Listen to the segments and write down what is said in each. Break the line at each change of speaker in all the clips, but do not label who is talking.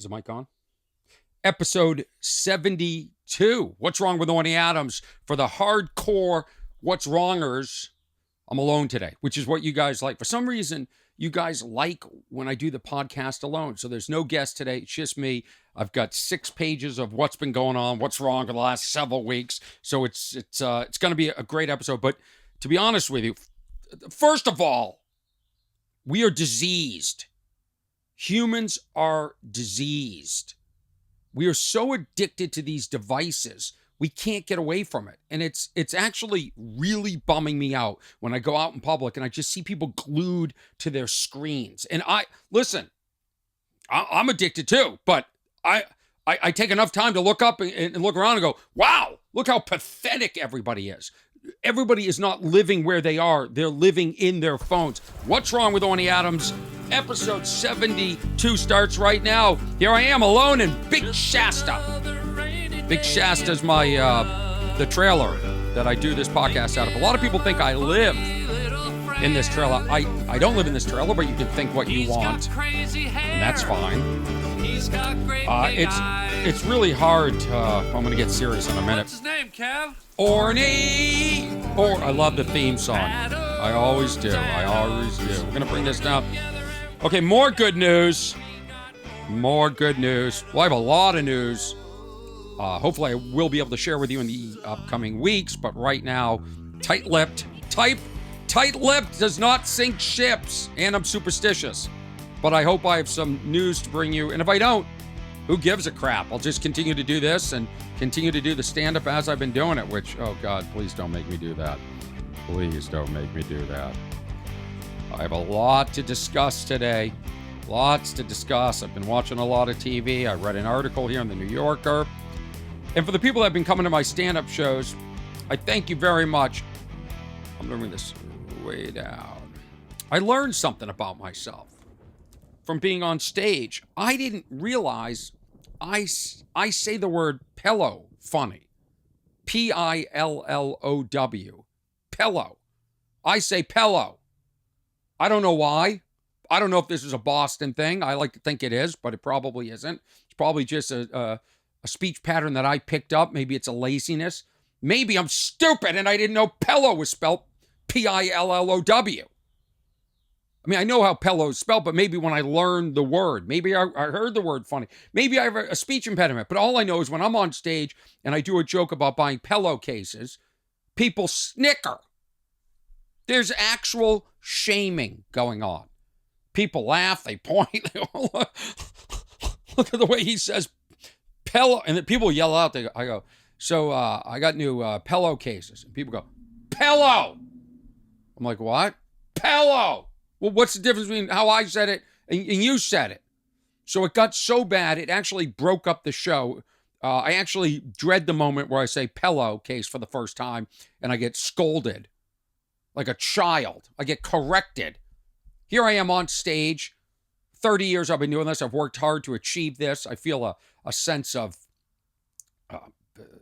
Is the mic on? Episode 72. What's wrong with Orny Adams? For the hardcore what's wrongers, I'm alone today, which is what you guys like. For some reason, you guys like when I do the podcast alone. So there's no guest today. It's just me. I've got 6 pages of what's been going on, what's wrong for the last several weeks. So it's going to be a great episode. But to be honest with you, first of all, we are diseased. Humans are diseased. We are so addicted to these devices, we can't get away from it. And it's actually really bumming me out when I go out in public and I just see people glued to their screens. And I'm addicted too, but I take enough time to look up and look around and go, wow, look how pathetic everybody is. Everybody is not living where they are. They're living in their phones. What's wrong with Orny Adams? Episode 72 starts right now. Here I am alone in Big Shasta. Big Shasta is my the trailer that I do this podcast out of. A lot of people think I live in this trailer. I don't live in this trailer, but you can think what you want, and that's fine. It's really hard. I'm going to get serious in a minute.
What's his name, Kev?
Orny! I love the theme song. I always do. We're going to bring this down. Okay, more good news. Well, I have a lot of news. Hopefully I will be able to share with you in the upcoming weeks, but right now, tight-lipped does not sink ships, and I'm superstitious. But I hope I have some news to bring you, and if I don't, who gives a crap? I'll just continue to do this and continue to do the stand-up as I've been doing it, which, oh God, please don't make me do that. Please don't make me do that. I have a lot to discuss today. Lots to discuss. I've been watching a lot of TV. I read an article here in the New Yorker. And for the people that have been coming to my stand-up shows, I thank you very much. I'm going to bring this way down. I learned something about myself from being on stage. I didn't realize I say the word pillow funny. Pillow. Pillow. I say pillow. I don't know why. I don't know if this is a Boston thing. I like to think it is, but it probably isn't. It's probably just a speech pattern that I picked up. Maybe it's a laziness. Maybe I'm stupid and I didn't know pillow was spelled Pillow. I mean, I know how pillow is spelled, but maybe when I learned the word, maybe I heard the word funny. Maybe I have a speech impediment, but all I know is when I'm on stage and I do a joke about buying pillowcases, people snicker. There's actual shaming going on. People laugh, they point, they go, look at the way he says pillow, and then people yell out, I go, so I got new pillowcases, and people go, pillow. I'm like, what? Pillow. Well, what's the difference between how I said it and you said it? So it got so bad, it actually broke up the show. I actually dread the moment where I say pillowcase for the first time, and I get scolded like a child. I get corrected. Here I am on stage. 30 years I've been doing this. I've worked hard to achieve this. I feel a sense of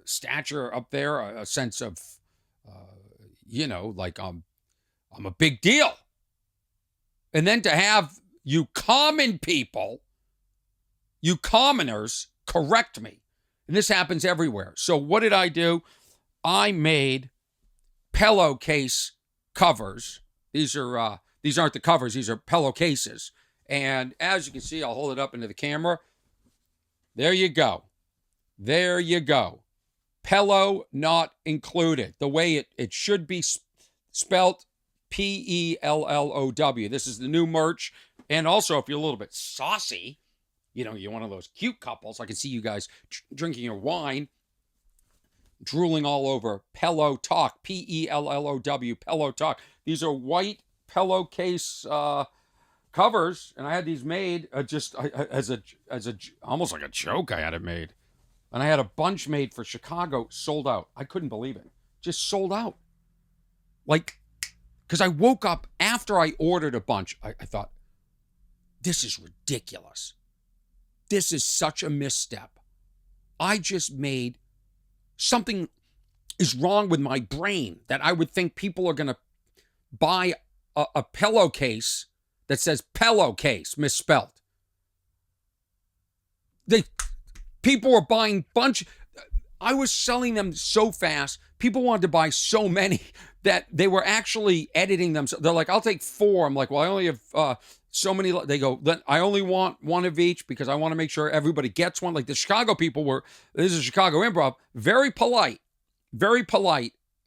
stature up there, a sense of, like I'm a big deal. And then to have you common people, you commoners, correct me. And this happens everywhere. So what did I do? I made pillowcase covers. These aren't the covers. These are pillowcases. And as you can see, I'll hold it up into the camera. There you go. Pillow not included. The way it should be spelt, Pillow. This is the new merch. And also, if you're a little bit saucy, you're one of those cute couples. I can see you guys drinking your wine, drooling all over Pillow Talk, Pillow, Pillow Talk. These are white pillowcase covers, and I had these made as almost like a joke. I had it made, and I had a bunch made for Chicago, sold out. I couldn't believe it, just sold out. Like, because I woke up after I ordered a bunch, I thought, this is ridiculous. This is such a misstep. I just made something is wrong with my brain that I would think people are going to buy a pillowcase that says pillowcase misspelled. People were buying I was selling them so fast. People wanted to buy so many that they were actually editing them. They're like, I'll take 4. I'm like, well, I only have so many. They go, then I only want 1 of each because I want to make sure everybody gets one. Like the Chicago people were, this is Chicago Improv, very polite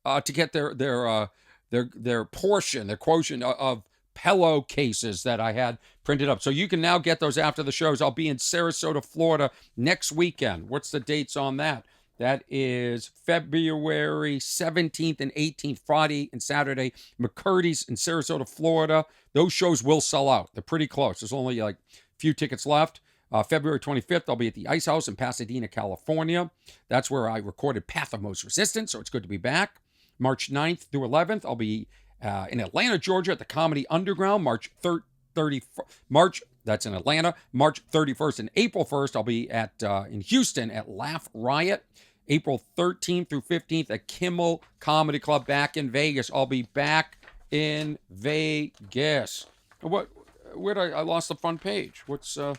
to get their portion, their quotient of pillowcases that I had printed up. So you can now get those after the shows. I'll be in Sarasota, Florida next weekend. What's the dates on that? That is February 17th and 18th, Friday and Saturday. McCurdy's in Sarasota, Florida. Those shows will sell out. They're pretty close. There's only like a few tickets left. February 25th, I'll be at the Ice House in Pasadena, California. That's where I recorded Path of Most Resistance, so it's good to be back. March 9th through 11th, I'll be in Atlanta, Georgia at the Comedy Underground. That's in Atlanta. March 31st and April 1st, I'll be in Houston at Laugh Riot. April 13th through 15th at Kimmel Comedy Club back in Vegas. I'll be back in Vegas. Where did I lost the front page? What's of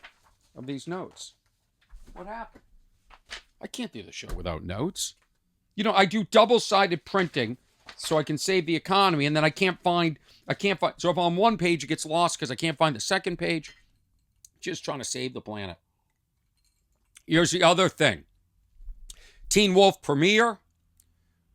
these notes? What happened? I can't do the show without notes. You know, I do double-sided printing so I can save the economy, and then I can't find, so if on one page it gets lost because I can't find the second page. Just trying to save the planet. Here's the other thing. Teen Wolf premiere.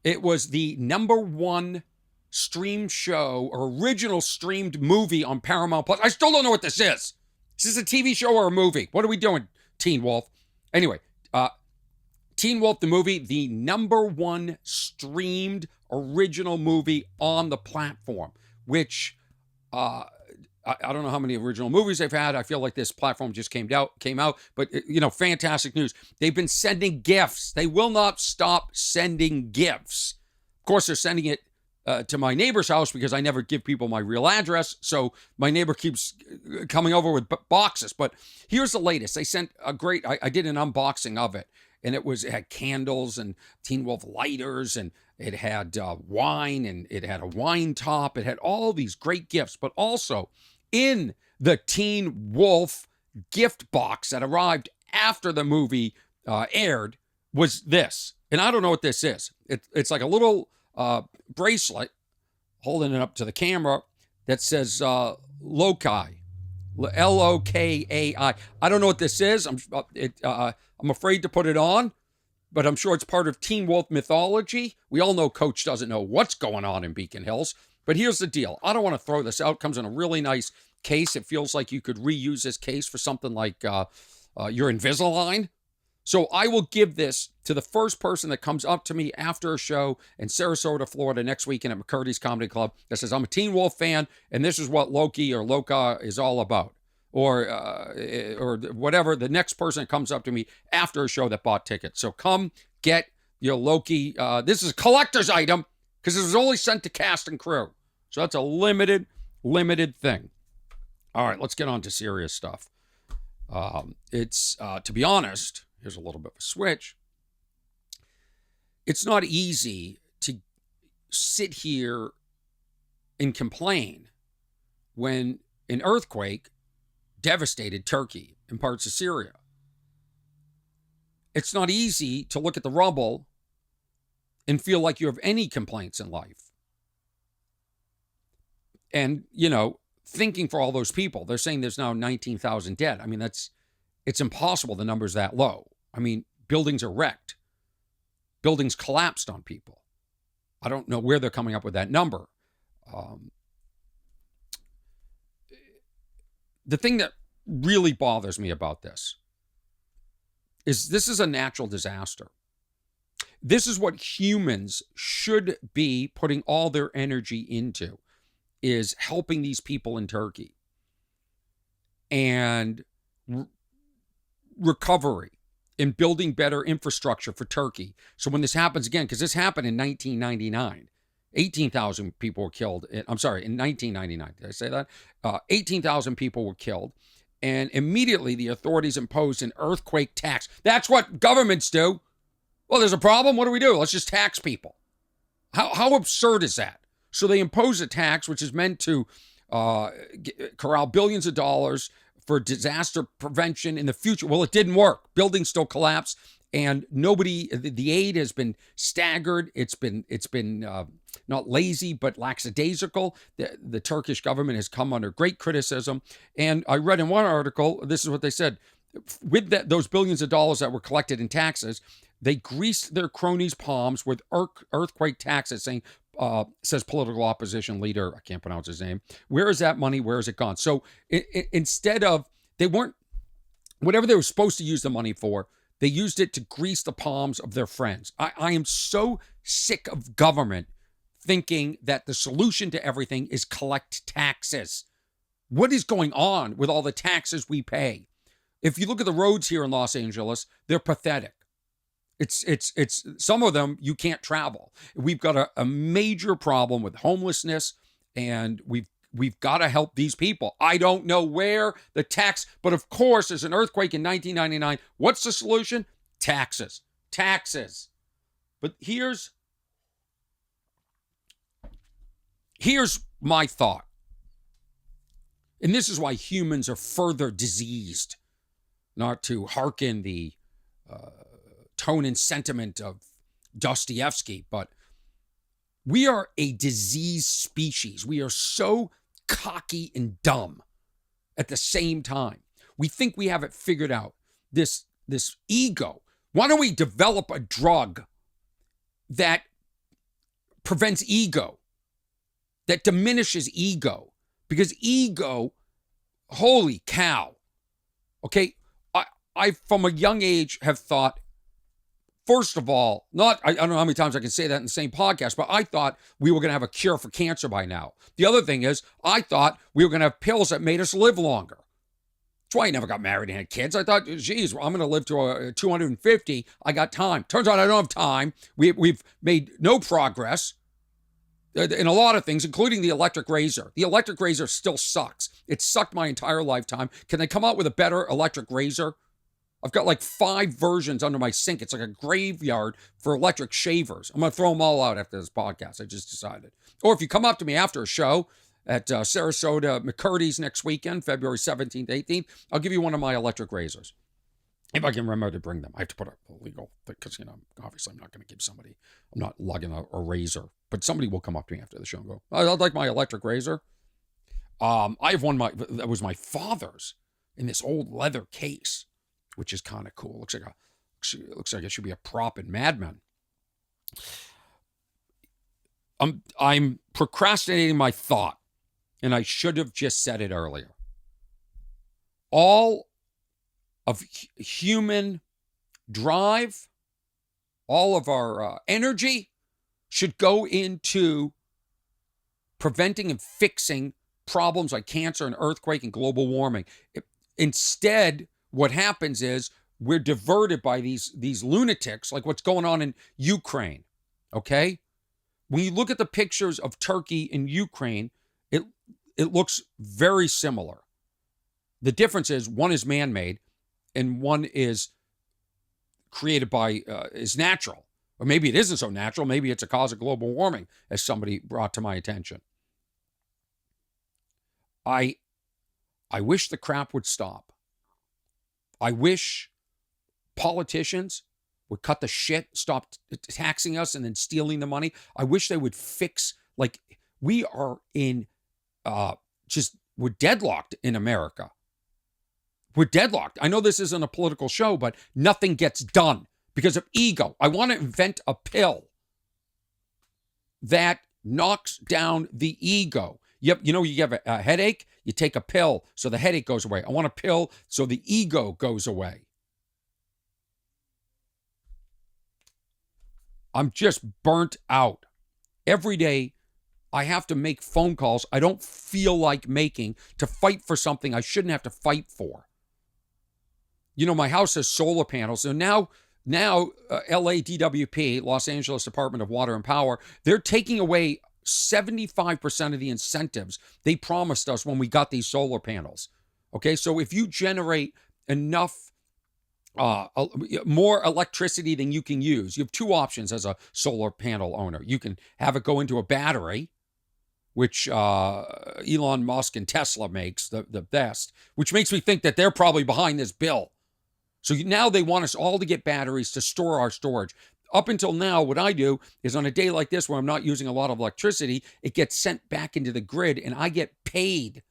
It was the #1 stream show or original streamed movie on Paramount Plus. I still don't know what this is. Is this a TV show or a movie? What are we doing, Teen Wolf? Anyway, Teen Wolf, the movie, the #1 streamed original movie on the platform, which I don't know how many original movies they've had. I feel like this platform just came out, but fantastic news. They've been sending gifts. They will not stop sending gifts. Of course, they're sending it to my neighbor's house because I never give people my real address. So my neighbor keeps coming over with boxes. But here's the latest. They sent a great, I did an unboxing of it. And it had candles and Teen Wolf lighters, and it had wine, and it had a wine top. It had all these great gifts. But also in the Teen Wolf gift box that arrived after the movie aired was this. And I don't know what this is. It's like a little bracelet, holding it up to the camera, that says Lokai. Lokai. I don't know what this is. I'm afraid to put it on, but I'm sure it's part of Teen Wolf mythology. We all know Coach doesn't know what's going on in Beacon Hills. But here's the deal. I don't want to throw this out. It comes in a really nice case. It feels like you could reuse this case for something like your Invisalign. So I will give this to the first person that comes up to me after a show in Sarasota, Florida next weekend at McCurdy's Comedy Club that says, I'm a Teen Wolf fan, and this is what Loki or Loka is all about. Or whatever, the next person that comes up to me after a show that bought tickets. So come get your Loki. This is a collector's item because it was only sent to cast and crew. So that's a limited thing. All right, let's get on to serious stuff. It's, to be honest, here's a little bit of a switch. It's not easy to sit here and complain when an earthquake devastated Turkey and parts of Syria. It's not easy to look at the rubble and feel like you have any complaints in life. And, thinking for all those people, they're saying there's now 19,000 dead. I mean, it's impossible the number's that low. I mean, buildings are wrecked. Buildings collapsed on people. I don't know where they're coming up with that number. The thing that really bothers me about this is a natural disaster. This is what humans should be putting all their energy into, is helping these people in Turkey and recovery and building better infrastructure for Turkey. So when this happens again, because this happened in 1999, 18,000 people were killed. In 1999. Did I say that? 18,000 people were killed. And immediately the authorities imposed an earthquake tax. That's what governments do. Well, there's a problem. What do we do? Let's just tax people. How absurd is that? So they impose a tax which is meant to corral billions of dollars for disaster prevention in the future. Well, it didn't work. Buildings still collapse, and the aid has been staggered. It's been not lazy, but lackadaisical. The Turkish government has come under great criticism. And I read in one article, this is what they said, with those billions of dollars that were collected in taxes, they greased their cronies' palms with earthquake taxes, saying, says political opposition leader, I can't pronounce his name, where is that money? Where is it gone? So instead of, whatever they were supposed to use the money for, they used it to grease the palms of their friends. I am so sick of government thinking that the solution to everything is collect taxes. What is going on with all the taxes we pay? If you look at the roads here in Los Angeles, they're pathetic. It's some of them you can't travel. We've got a major problem with homelessness, and we've got to help these people. I don't know where the tax, but of course, there's an earthquake in 1999. What's the solution? Taxes. But here's my thought. And this is why humans are further diseased, not to hearken the tone and sentiment of Dostoevsky, but we are a diseased species. We are so cocky and dumb at the same time. We think we have it figured out. This ego. Why don't we develop a drug that prevents ego, that diminishes ego? Because ego, holy cow. Okay, I from a young age have thought, first of all, I don't know how many times I can say that in the same podcast, but I thought we were going to have a cure for cancer by now. The other thing is, I thought we were going to have pills that made us live longer. That's why I never got married and had kids. I thought, geez, I'm going to live to 250. I got time. Turns out I don't have time. We've made no progress in a lot of things, including the electric razor. The electric razor still sucks. It sucked my entire lifetime. Can they come out with a better electric razor? I've got like 5 versions under my sink. It's like a graveyard for electric shavers. I'm going to throw them all out after this podcast. I just decided. Or if you come up to me after a show at Sarasota McCurdy's next weekend, February 17th, 18th, I'll give you one of my electric razors. If I can remember to bring them. I have to put a legal, because, obviously I'm not going to give somebody, I'm not lugging a razor, but somebody will come up to me after the show and go, I'd like my electric razor. I have one that was my father's in this old leather case, which is kind of cool. Looks like it should be a prop in Mad Men. I'm procrastinating my thought, and I should have just said it earlier. All of human drive, all of our energy should go into preventing and fixing problems like cancer and earthquake and global warming. Instead, what happens is we're diverted by these lunatics, like what's going on in Ukraine, okay? When you look at the pictures of Turkey and Ukraine, it looks very similar. The difference is one is man-made and one is created by, is natural. Or maybe it isn't so natural. Maybe it's a cause of global warming, as somebody brought to my attention. I wish the crap would stop. I wish politicians would cut the shit, stop taxing us and then stealing the money. I wish they would fix, like, we are in, we're deadlocked in America. We're deadlocked. I know this isn't a political show, but nothing gets done because of ego. I want to invent a pill that knocks down the ego. You have a headache, you take a pill so the headache goes away. I want a pill so the ego goes away. I'm just burnt out. Every day I have to make phone calls I don't feel like making to fight for something I shouldn't have to fight for. My house has solar panels. So now LADWP, Los Angeles Department of Water and Power, they're taking away 75% of the incentives they promised us when we got these solar panels. Okay, so if you generate enough, more electricity than you can use, you have 2 options as a solar panel owner. You can have it go into a battery, which Elon Musk and Tesla makes the best, which makes me think that they're probably behind this bill. So now they want us all to get batteries to store our storage. Up until now, what I do is on a day like this where I'm not using a lot of electricity, it gets sent back into the grid and I get paid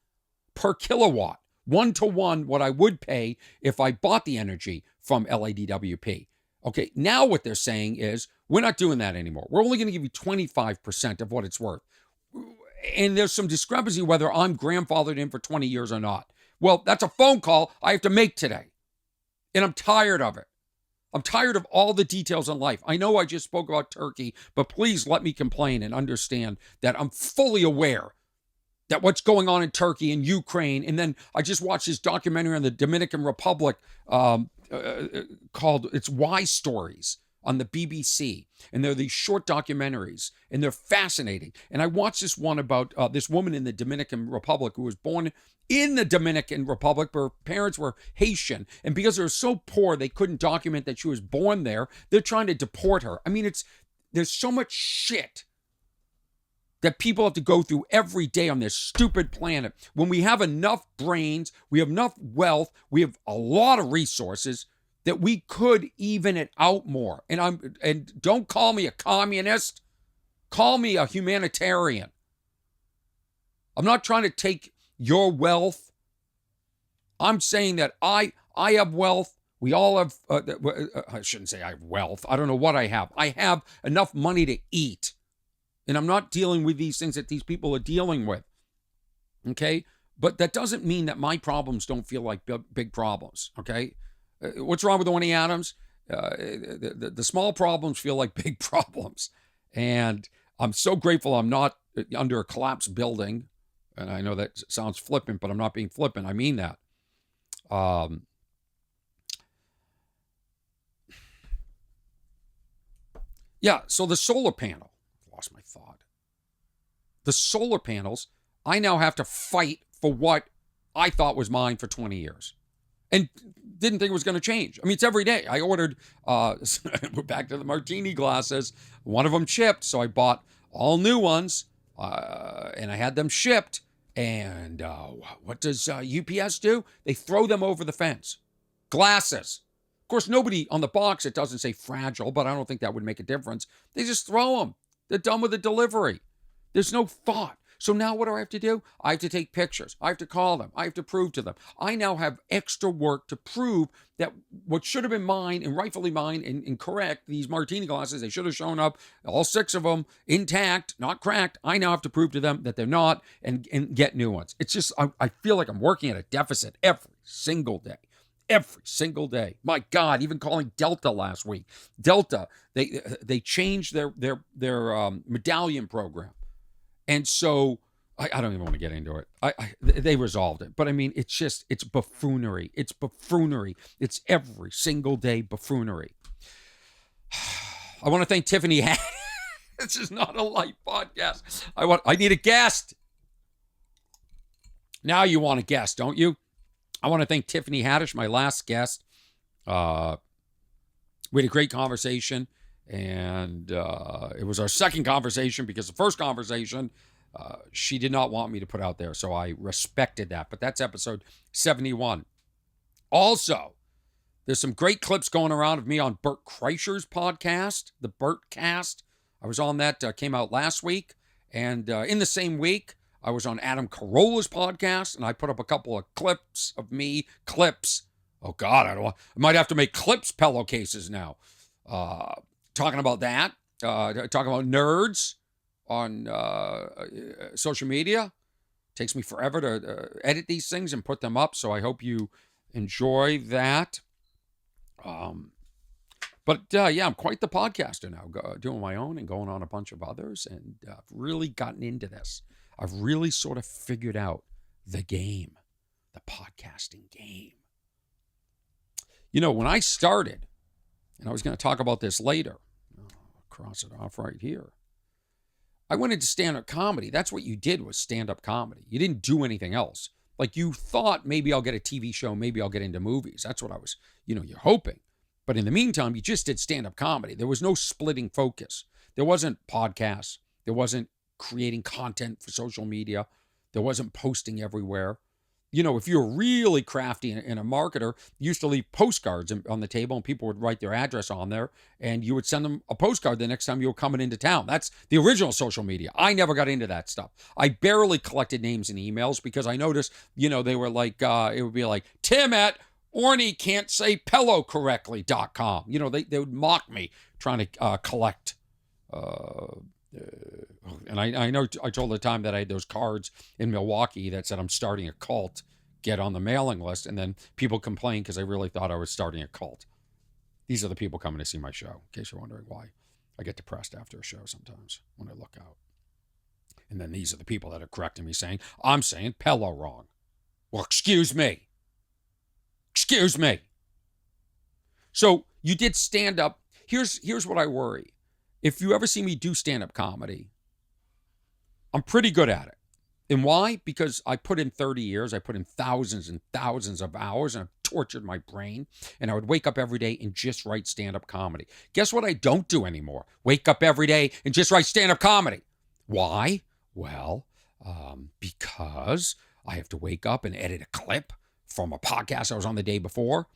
per kilowatt, 1-to-1 what I would pay if I bought the energy from LADWP. Okay, now what they're saying is we're not doing that anymore. We're only going to give you 25% of what it's worth. And there's some discrepancy whether I'm grandfathered in for 20 years or not. Well, that's a phone call I have to make today. And I'm tired of it. I'm tired of all the details in life. I know I just spoke about Turkey, but please let me complain and understand that I'm fully aware that what's going on in Turkey and Ukraine. And then I just watched this documentary on the Dominican Republic called It's Why Stories on the BBC. And they're these short documentaries and they're fascinating. And I watched this one about this woman in the Dominican Republic who was born in the Dominican Republic. Her parents were Haitian. And because they were so poor, they couldn't document that she was born there. They're trying to deport her. I mean, there's so much shit that people have to go through every day on this stupid planet. When we have enough brains, we have enough wealth, we have a lot of resources that we could even it out more. And don't call me a communist. Call me a humanitarian. I'm not trying to take your wealth. I'm saying that I have wealth. We all have, I shouldn't say I have wealth. I don't know what I have. I have enough money to eat. And I'm not dealing with these things that these people are dealing with. Okay? But that doesn't mean that my problems don't feel like big problems. Okay? What's wrong with Orny Adams? The small problems feel like big problems. And I'm so grateful I'm not under a collapsed building. And I know that sounds flippant, but I'm not being flippant. I mean that. Yeah, so the solar panel. Lost my thought. The solar panels, I now have to fight for what I thought was mine for 20 years. And didn't think it was going to change. I mean, it's every day. I ordered, we're back to the martini glasses. One of them chipped, so I bought all new ones, and I had them shipped. And what does UPS do? They throw them over the fence. Glasses. Of course, nobody on the box, it doesn't say fragile, but I don't think that would make a difference. They just throw them. They're done with the delivery. There's no thought. So now what do I have to do? I have to take pictures. I have to call them. I have to prove to them. I now have extra work to prove that what should have been mine and rightfully mine and correct, these martini glasses, they should have shown up, all 6 of them, intact, not cracked. I now have to prove to them that they're not and get new ones. It's just, I feel like I'm working at a deficit every single day. Every single day. My God, even calling Delta last week. Delta, they changed their medallion program. And so, I don't even want to get into it. They resolved it. But I mean, it's buffoonery. It's buffoonery. It's every single day buffoonery. I want to thank Tiffany. This is not a light podcast. I need a guest. Now you want a guest, don't you? I want to thank Tiffany Haddish, my last guest. We had a great conversation, and it was our second conversation because the first conversation, she did not want me to put out there, so I respected that. But that's episode 71. Also, there's some great clips going around of me on Bert Kreischer's podcast, the Bert Cast. I was on that, came out last week, and in the same week, I was on Adam Carolla's podcast, and I put up a couple of clips of me. Clips. Oh, God, I might have to make clips pillowcases now. Talking about that. Talking about nerds on social media. Takes me forever to edit these things and put them up, so I hope you enjoy that. But yeah, I'm quite the podcaster now, doing my own and going on a bunch of others, and I've really gotten into this. I've really sort of figured out the game, the podcasting game. You know, when I started, and I was going to talk about this later, I'll cross it off right here. I went into stand-up comedy. That's what you did, was stand-up comedy. You didn't do anything else. Like, you thought maybe I'll get a TV show, maybe I'll get into movies. That's what I was, you're hoping. But in the meantime, you just did stand-up comedy. There was no splitting focus. There wasn't podcasts. There wasn't creating content for social media. There wasn't posting everywhere. You know, if you were really crafty and a marketer, you used to leave postcards on the table and people would write their address on there and you would send them a postcard the next time you were coming into town. That's the original social media. I never got into that stuff. I barely collected names and emails because I noticed, you know, they were like, it would be like, Tim at Orny can't say pillowcorrectly.com. You know, they would mock me trying to collect. And I know I told the time that I had those cards in Milwaukee that said I'm starting a cult, get on the mailing list, and then people complained because they really thought I was starting a cult. These are the people coming to see my show, in case you're wondering why I get depressed after a show sometimes when I look out. And then these are the people that are correcting me saying, I'm saying pillow wrong. Well, excuse me. Excuse me. So you did stand up. Here's what I worry. If you ever see me do stand-up comedy, I'm pretty good at it. And why? Because I put in 30 years. I put in thousands and thousands of hours, and I've tortured my brain. And I would wake up every day and just write stand-up comedy. Guess what I don't do anymore? Wake up every day and just write stand-up comedy. Why? Well, because I have to wake up and edit a clip from a podcast I was on the day before.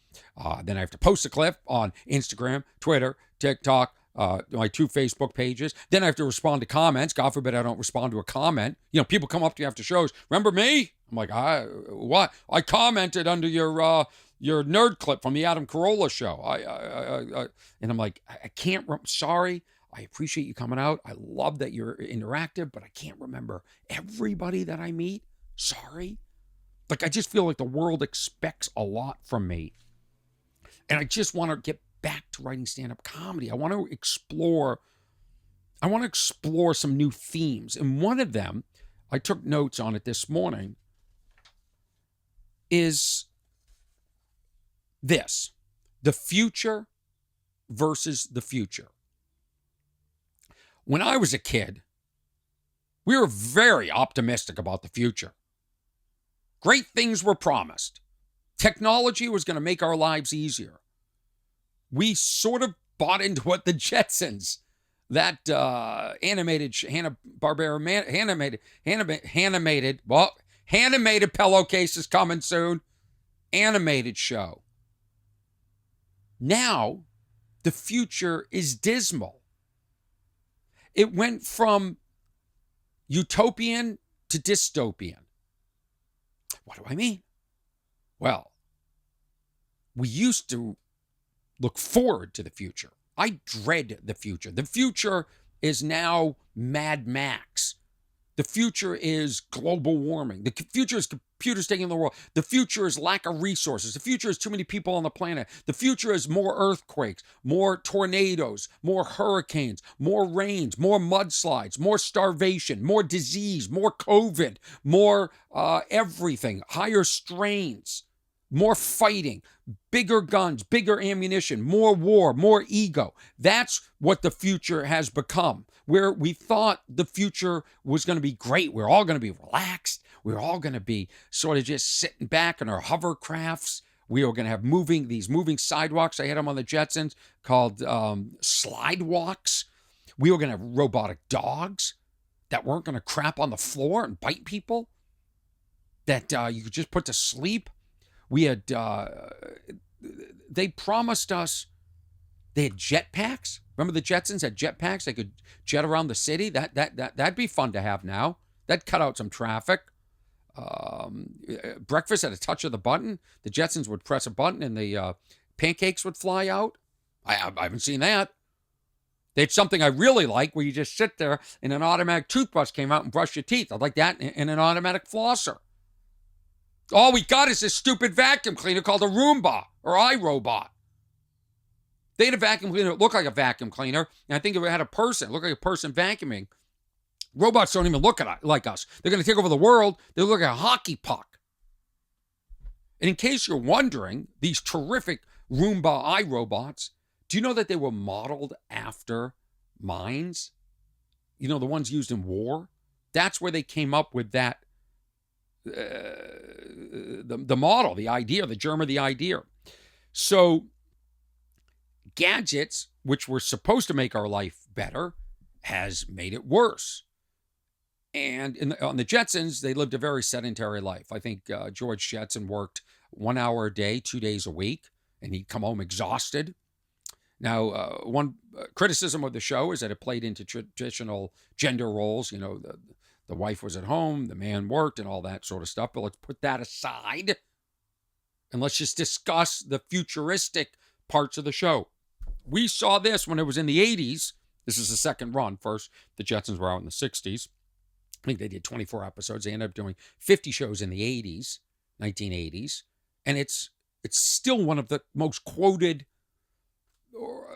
Then I have to post a clip on Instagram, Twitter, TikTok, my 2 Facebook pages. Then I have to respond to comments. God forbid I don't respond to a comment. You know, people come up to you after shows. Remember me? I'm like, what? I commented under your nerd clip from the Adam Carolla show. And I'm like, I can't. Sorry. I appreciate you coming out. I love that you're interactive, but I can't remember everybody that I meet. Sorry. Like, I just feel like the world expects a lot from me. And I just want to get back to writing stand-up comedy. I want to explore some new themes. And one of them, I took notes on it this morning, is this: the future versus the future. When I was a kid, we were very optimistic about the future. Great things were promised. Technology was going to make our lives easier. We sort of bought into what the Jetsons, that animated animated pillowcase is coming soon, animated show. Now, the future is dismal. It went from utopian to dystopian. What do I mean? Well, we used to look forward to the future. I dread the future. The future is now Mad Max. The future is global warming. The future is computers taking the world. The future is lack of resources. The future is too many people on the planet. The future is more earthquakes, more tornadoes, more hurricanes, more rains, more mudslides, more starvation, more disease, more COVID, more everything, higher strains, more fighting, bigger guns, bigger ammunition, more war, more ego. That's what the future has become, where we thought the future was going to be great. We're all going to be relaxed. We're all going to be sort of just sitting back in our hovercrafts. We were going to have these moving sidewalks. I had them on the Jetsons called slide walks. We were going to have robotic dogs that weren't going to crap on the floor and bite people, that you could just put to sleep. We had, they promised us, they had jetpacks. Remember the Jetsons had jetpacks? They could jet around the city. That'd be fun to have now. That'd cut out some traffic. Breakfast at a touch of the button. The Jetsons would press a button and the pancakes would fly out. I haven't seen that. They had something I really like where you just sit there and an automatic toothbrush came out and brush your teeth. I'd like that in an automatic flosser. All we got is this stupid vacuum cleaner called a Roomba or iRobot. They had a vacuum cleaner that looked like a vacuum cleaner, and I think it had a person. It looked like a person vacuuming. Robots don't even look like us. They're going to take over the world. They look like a hockey puck. And in case you're wondering, these terrific Roomba iRobots, do you know that they were modeled after mines? You know, the ones used in war? That's where they came up with that. The model, the idea, the germ of the idea. So gadgets, which were supposed to make our life better, has made it worse. And on the Jetsons, they lived a very sedentary life. I think George Jetson worked 1 hour a day, 2 days a week, and he'd come home exhausted. Now, one criticism of the show is that it played into traditional gender roles. The wife was at home, the man worked, and all that sort of stuff. But let's put that aside, and let's just discuss the futuristic parts of the show. We saw this when it was in the 80s. This is the second run. First, the Jetsons were out in the 60s. I think they did 24 episodes. They ended up doing 50 shows in the 80s, 1980s. And it's still one of the most quoted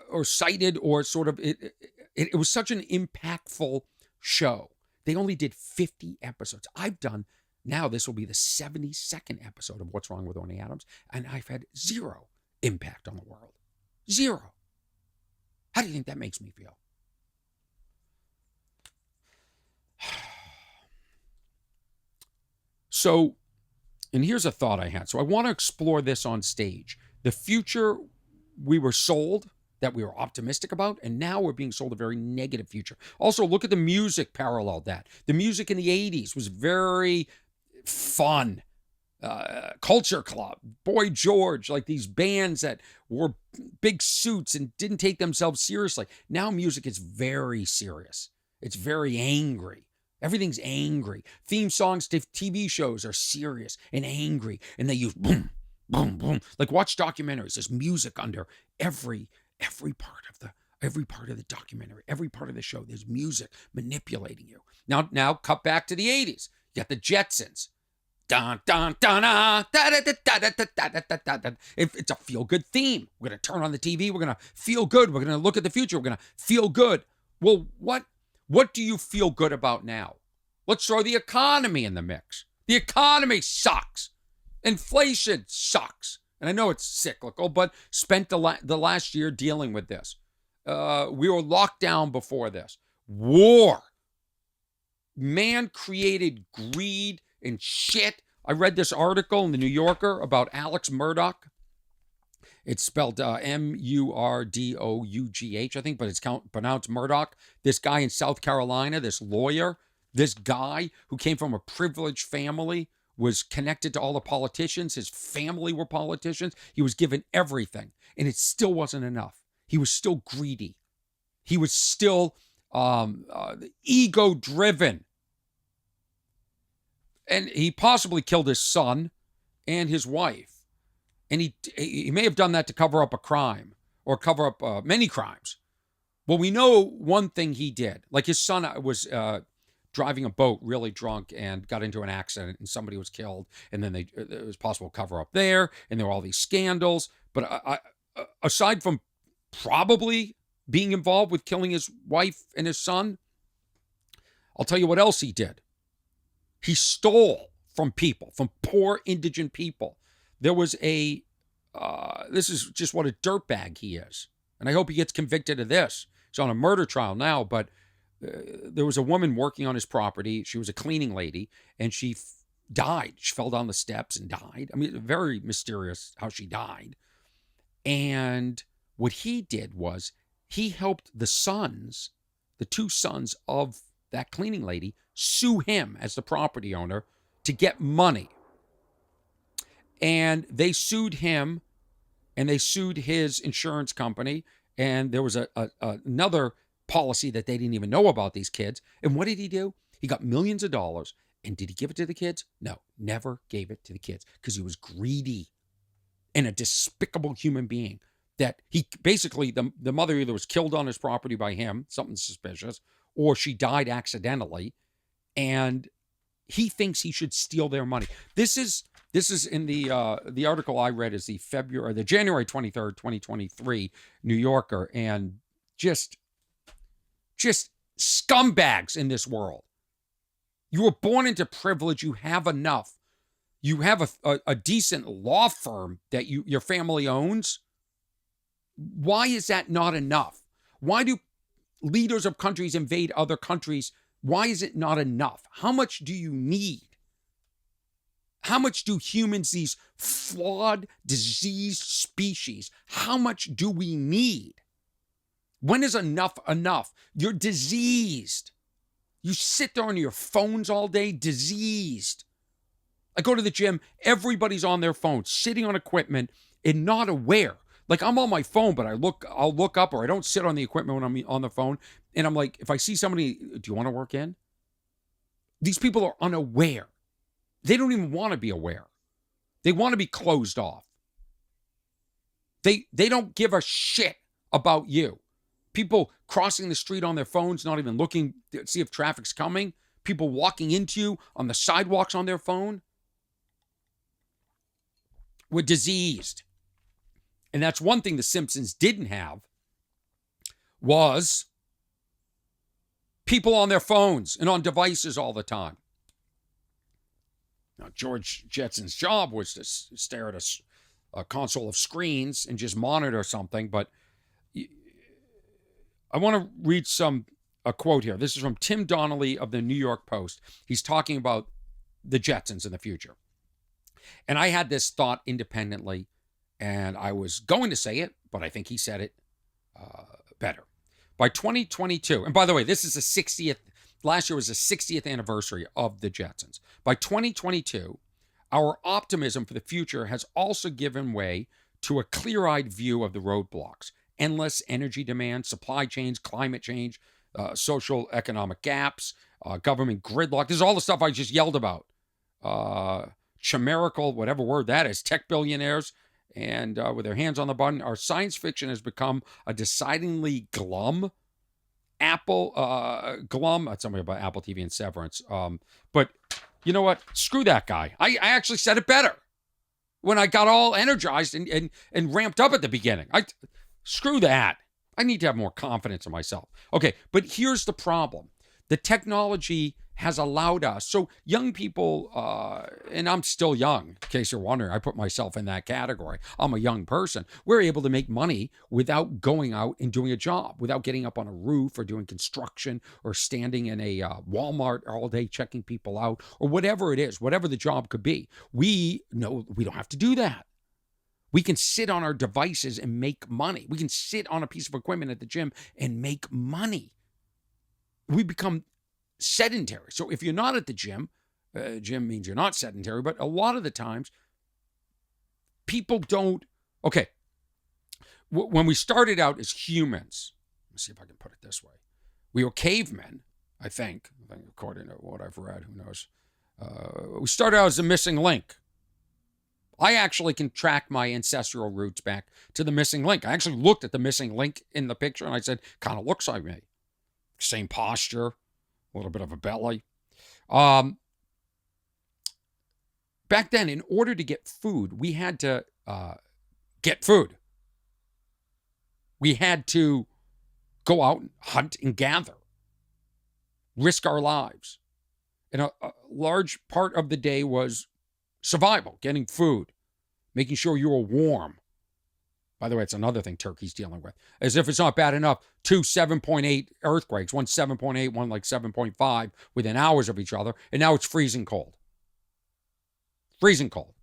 or cited, or sort of, it was such an impactful show. They only did 50 episodes. Now this will be the 72nd episode of What's Wrong with Orny Adams, and I've had zero impact on the world. Zero. How do you think that makes me feel? So, and here's a thought I had. So I want to explore this on stage. The future we were sold, that we were optimistic about, and now we're being sold a very negative future. Also, look at the music parallel that. The music in the 80s was very fun. Culture Club, Boy George, like these bands that wore big suits and didn't take themselves seriously. Now music is very serious. It's very angry. Everything's angry. Theme songs to TV shows are serious and angry, and they use boom, boom, boom. Like, watch documentaries. There's music under every part of the documentary, every part of the show. There's music manipulating you. Now cut back to the 80s. You got the Jetsons. Dun, dun, dun, da, da, da, da, da, da, da, da, da. It's a feel-good theme. We're going to turn on the TV. We're going to feel good. We're going to look at the future. We're going to feel good. Well, what do you feel good about now? Let's throw the economy in the mix. The economy sucks. Inflation sucks. And I know it's cyclical, but spent the last year dealing with this. We were locked down before this. War. Man created greed and shit. I read this article in the New Yorker about Alex Murdaugh. It's spelled Murdoughh, I think, but it's pronounced Murdoch. This guy in South Carolina, this lawyer, this guy who came from a privileged family, was connected to all the politicians. His family were politicians. He was given everything, and it still wasn't enough. He was still greedy. He was still ego-driven. And he possibly killed his son and his wife. And he may have done that to cover up a crime, or cover up many crimes. Well, we know one thing he did. Like, his son was driving a boat really drunk and got into an accident, and somebody was killed. And then it was possible cover up there. And there were all these scandals. But aside from probably being involved with killing his wife and his son, I'll tell you what else he did. He stole from people, from poor indigent people. There was this is just what a dirtbag he is. And I hope he gets convicted of this. He's on a murder trial now, but there was a woman working on his property. She was a cleaning lady, and she died. She fell down the steps and died. I mean, very mysterious how she died. And what he did was he helped the two sons of that cleaning lady, sue him as the property owner to get money. And they sued him, and they sued his insurance company. And there was another policy that they didn't even know about, these kids. And what did he do? He got millions of dollars. And did he give it to the kids? No, never gave it to the kids, because he was greedy and a despicable human being. That he basically, the mother either was killed on his property by him, something suspicious, or she died accidentally, and he thinks he should steal their money. This is in the article I read is the January 23rd, 2023 New Yorker, and just scumbags in this world. You were born into privilege. You have enough. You have a decent law firm that your family owns. Why is that not enough? Why do leaders of countries invade other countries? Why is it not enough? How much do you need? How much do humans, these flawed, diseased species, how much do we need? When is enough enough? You're diseased. You sit there on your phones all day, diseased. I go to the gym, everybody's on their phone, sitting on equipment and not aware. Like I'm on my phone, but I'll look up, or I don't sit on the equipment when I'm on the phone. And I'm like, if I see somebody, do you want to work in? These people are unaware. They don't even want to be aware. They want to be closed off. They don't give a shit about you. People crossing the street on their phones, not even looking to see if traffic's coming. People walking into you on the sidewalks on their phone. We're diseased. And that's one thing the Simpsons didn't have, was people on their phones and on devices all the time. Now, George Jetson's job was to stare at a console of screens and just monitor something, but I want to read a quote here. This is from Tim Donnelly of the New York Post. He's talking about the Jetsons in the future. And I had this thought independently, and I was going to say it, but I think he said it better. By 2022, and by the way, this is the 60th, last year was the 60th anniversary of the Jetsons. By 2022, our optimism for the future has also given way to a clear-eyed view of the roadblocks: endless energy demand, supply chains, climate change, social economic gaps, government gridlock. This is all the stuff I just yelled about. Chimerical, whatever word that is, tech billionaires, and with their hands on the button. Our science fiction has become a decidedly glum glum. That's something about Apple TV and Severance. But you know what? Screw that guy. I actually said it better when I got all energized and ramped up at the beginning. Screw that. I need to have more confidence in myself. Okay, but here's the problem. The technology has allowed us, so young people, and I'm still young, in case you're wondering, I put myself in that category. I'm a young person. We're able to make money without going out and doing a job, without getting up on a roof or doing construction or standing in a Walmart all day checking people out, or whatever it is, whatever the job could be. We know we don't have to do that. We can sit on our devices and make money. We can sit on a piece of equipment at the gym and make money. We become sedentary. So if you're not at the gym means you're not sedentary, but a lot of the times people don't. Okay, when we started out as humans, let me see if I can put it this way. We were cavemen, I think according to what I've read, who knows. We started out as a missing link. I actually can track my ancestral roots back to the missing link. I actually looked at the missing link in the picture and I said, kind of looks like me. Same posture, a little bit of a belly. Back then, in order to get food, we had to get food. We had to go out and hunt and gather, risk our lives. And a large part of the day was survival, getting food, making sure you were warm. By the way, it's another thing Turkey's dealing with. As if it's not bad enough, 2 7.8 earthquakes, one 7.8, one like 7.5 within hours of each other, and now it's freezing cold. Freezing cold.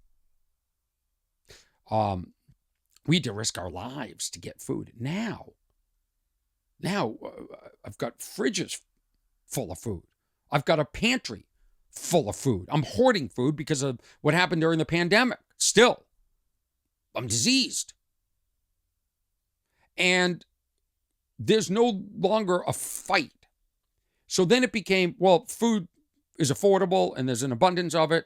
We had to risk our lives to get food. Now I've got fridges full of food. I've got a pantry full of food. I'm hoarding food because of what happened during the pandemic. Still, I'm diseased. And there's no longer a fight. So then it became, well, food is affordable and there's an abundance of it.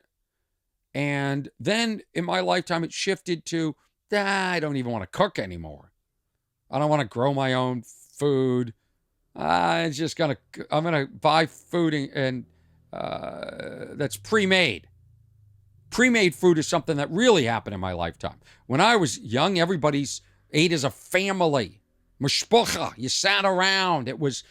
And then in my lifetime, it shifted to, I don't even want to cook anymore. I don't want to grow my own food. I'm going to buy food and that's pre-made. Pre-made food is something that really happened in my lifetime. When I was young, everybody's ate as a family. Mishpucha. You sat around. There was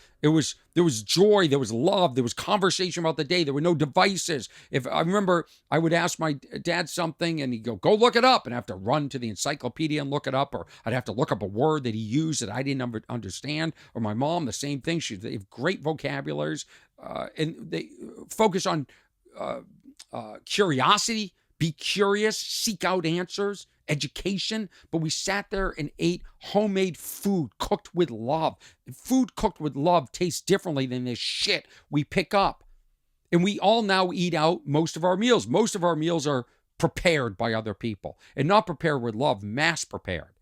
joy. There was love. There was conversation about the day. There were no devices. If I remember, I would ask my dad something and he'd go look it up, and I have to run to the encyclopedia and look it up, or I'd have to look up a word that he used that I didn't understand. Or my mom, the same thing. They have great vocabularies, and they focus on curiosity. Be curious. Seek out answers. education, but we sat there and ate homemade food cooked with love. Food cooked with love tastes differently than this shit we pick up. And we all now eat out most of our meals. Most of our meals are prepared by other people and not prepared with love, mass prepared.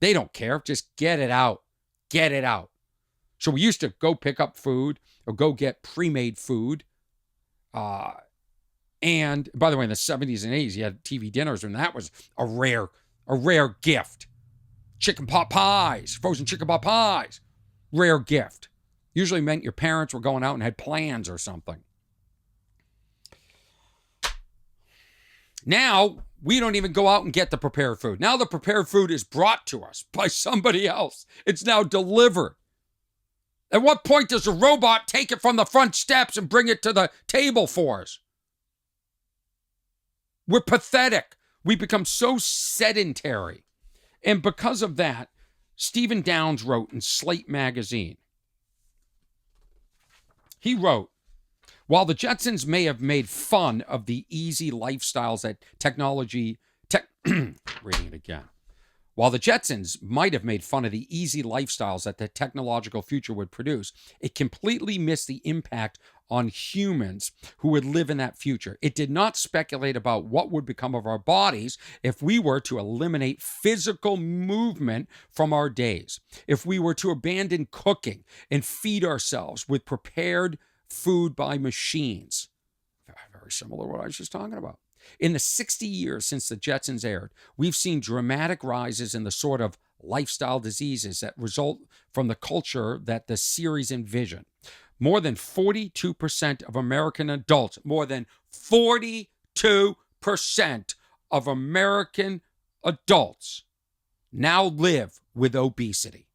They don't care. Just get it out. Get it out. So we used to go pick up food or go get pre-made food. And by the way, in the 70s and 80s, you had TV dinners, and that was a rare gift. Chicken pot pies, frozen chicken pot pies, rare gift. Usually meant your parents were going out and had plans or something. Now, we don't even go out and get the prepared food. Now the prepared food is brought to us by somebody else. It's now delivered. At what point does a robot take it from the front steps and bring it to the table for us? We're pathetic. We become so sedentary. And because of that, Stephen Downes wrote in Slate magazine. He wrote, while the Jetsons may have made fun of the easy lifestyles that reading it again. While the Jetsons might have made fun of the easy lifestyles that the technological future would produce, it completely missed the impact on humans who would live in that future. It did not speculate about what would become of our bodies if we were to eliminate physical movement from our days, if we were to abandon cooking and feed ourselves with prepared food by machines. Very similar to what I was just talking about. In the 60 years since the Jetsons aired, we've seen dramatic rises in the sort of lifestyle diseases that result from the culture that the series envisioned. More than 42% of American adults, more than 42% of American adults now live with obesity.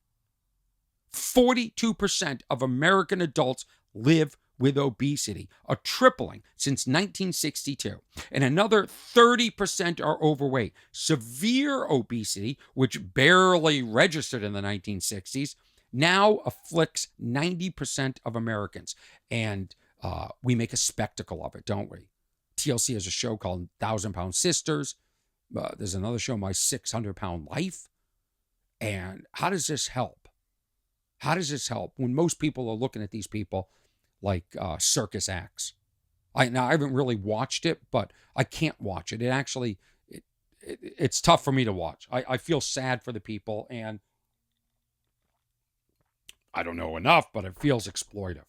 42% of American adults live with obesity, a tripling since 1962. And another 30% are overweight. Severe obesity, which barely registered in the 1960s, now afflicts 90% of Americans. And we make a spectacle of it, don't we? TLC has a show called 1,000-Pound Sisters. There's another show, My 600-Pound Life. And how does this help? How does this help when most people are looking at these people like circus acts? I haven't really watched it, but I can't watch it. It's tough for me to watch. I feel sad for the people, and I don't know enough, but it feels exploitive.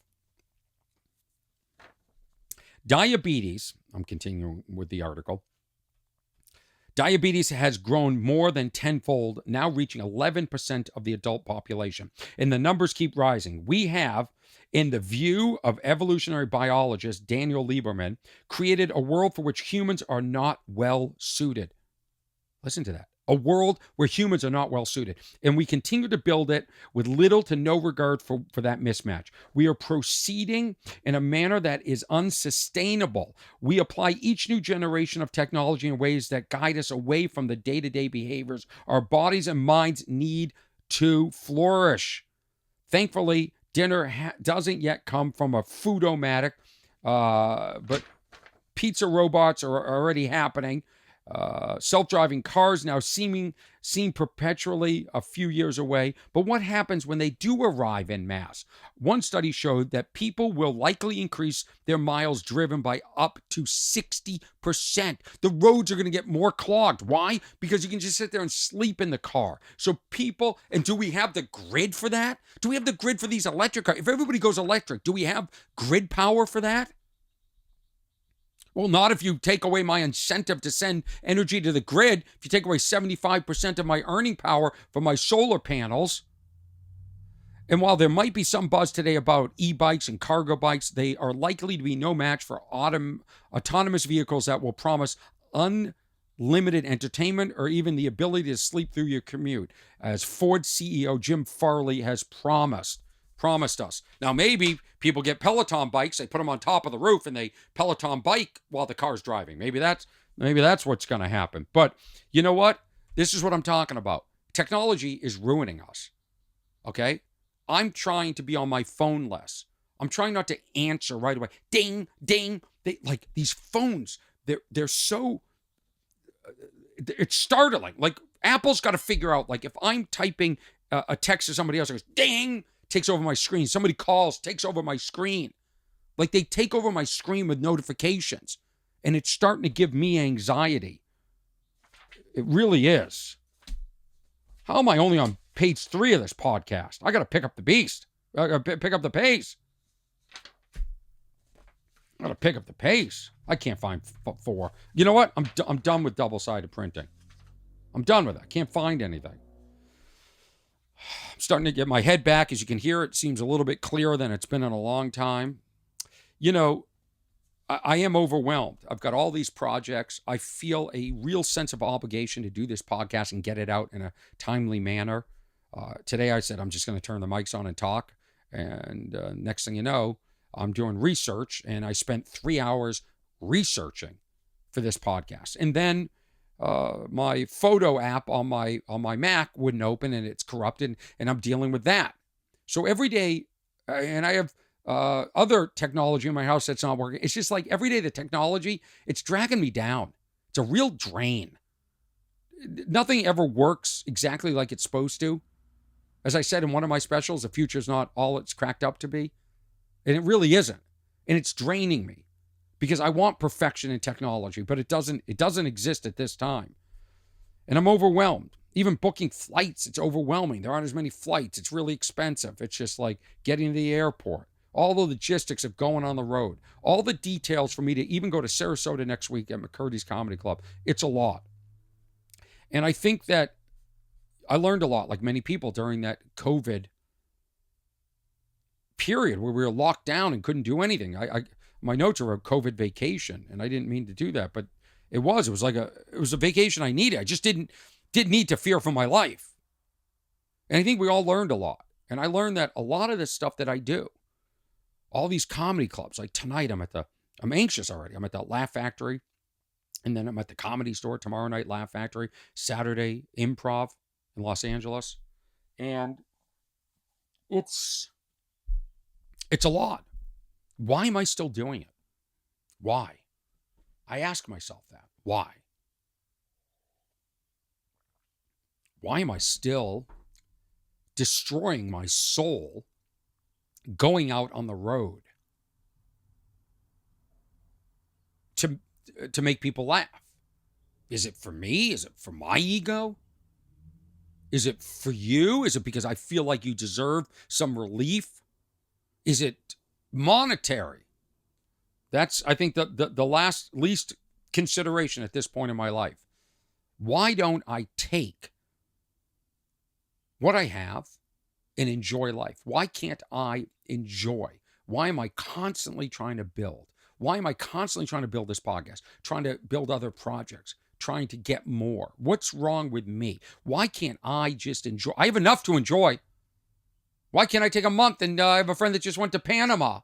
Diabetes, I'm continuing with the article. Diabetes has grown more than tenfold, now reaching 11% of the adult population. And the numbers keep rising. We have, in the view of evolutionary biologist Daniel Lieberman, created a world for which humans are not well suited. Listen to that. A world where humans are not well suited. And we continue to build it with little to no regard for that mismatch. We are proceeding in a manner that is unsustainable. We apply each new generation of technology in ways that guide us away from the day-to-day behaviors our bodies and minds need to flourish. Thankfully, dinner doesn't yet come from a foodomatic, but pizza robots are already happening. Self-driving cars now seem perpetually a few years away. But what happens when they do arrive en masse? One study showed that people will likely increase their miles driven by up to 60%. The roads are going to get more clogged. Why? Because you can just sit there and sleep in the car. So people, and do we have the grid for that? Do we have the grid for these electric cars? If everybody goes electric, do we have grid power for that? Well, not if you take away my incentive to send energy to the grid. If you take away 75% of my earning power from my solar panels. And while there might be some buzz today about e-bikes and cargo bikes, they are likely to be no match for autonomous vehicles that will promise unlimited entertainment or even the ability to sleep through your commute, as Ford CEO Jim Farley has promised us. Now, maybe people get Peloton bikes, they put them on top of the roof and they Peloton bike while the car's driving. Maybe that's what's going to happen. But you know what? This is what I'm talking about. Technology is ruining us. Okay? I'm trying to be on my phone less. I'm trying not to answer right away. Ding, ding. Like these phones, they're so it's startling. Like, Apple's got to figure out, like, if I'm typing a text to somebody else, it goes, ding, takes over my screen. Somebody calls, takes over my screen. Like, they take over my screen with notifications. And it's starting to give me anxiety. It really is. How am I only on page 3 of this podcast? I got to pick up the beast. I got to pick up the pace. I got to pick up the pace. I can't find 4. You know what? I'm done with double-sided printing. I'm done with it. I can't find anything. I'm starting to get my head back. As you can hear, it seems a little bit clearer than it's been in a long time. You know, I am overwhelmed. I've got all these projects. I feel a real sense of obligation to do this podcast and get it out in a timely manner. Today I said I'm just going to turn the mics on and talk. And next thing you know, I'm doing research, and I spent 3 hours researching for this podcast. And then my photo app on my Mac wouldn't open, and it's corrupted, and I'm dealing with that. So every day, and I have other technology in my house that's not working. It's just like every day the technology, it's dragging me down. It's a real drain. Nothing ever works exactly like it's supposed to. As I said in one of my specials, the future's not all it's cracked up to be. And it really isn't. And it's draining me because I want perfection in technology, but it doesn't exist at this time. And I'm overwhelmed. Even booking flights, it's overwhelming. There aren't as many flights. It's really expensive. It's just like getting to the airport. All the logistics of going on the road. All the details for me to even go to Sarasota next week at McCurdy's Comedy Club. It's a lot. And I think that I learned a lot, like many people, during that COVID period where we were locked down and couldn't do anything. My notes are a COVID vacation, and I didn't mean to do that, but it was a vacation I needed. I just didn't need to fear for my life. And I think we all learned a lot. And I learned that a lot of the stuff that I do, all these comedy clubs, like tonight I'm anxious already. I'm at the Laugh Factory, and then I'm at the Comedy Store tomorrow night, Laugh Factory, Saturday, Improv in Los Angeles. And it's a lot. Why am I still doing it? Why? I ask myself that. Why? Why am I still destroying my soul going out on the road to make people laugh? Is it for me? Is it for my ego? Is it for you? Is it because I feel like you deserve some relief? Is it monetary? That's, I think, the least consideration at this point in my life. Why don't I take what I have and enjoy life? Why can't I enjoy? Why am I constantly trying to build? Why am I constantly trying to build this podcast, trying to build other projects, trying to get more? What's wrong with me? Why can't I just enjoy? I have enough to enjoy. Why can't I take a month? And I have a friend that just went to Panama.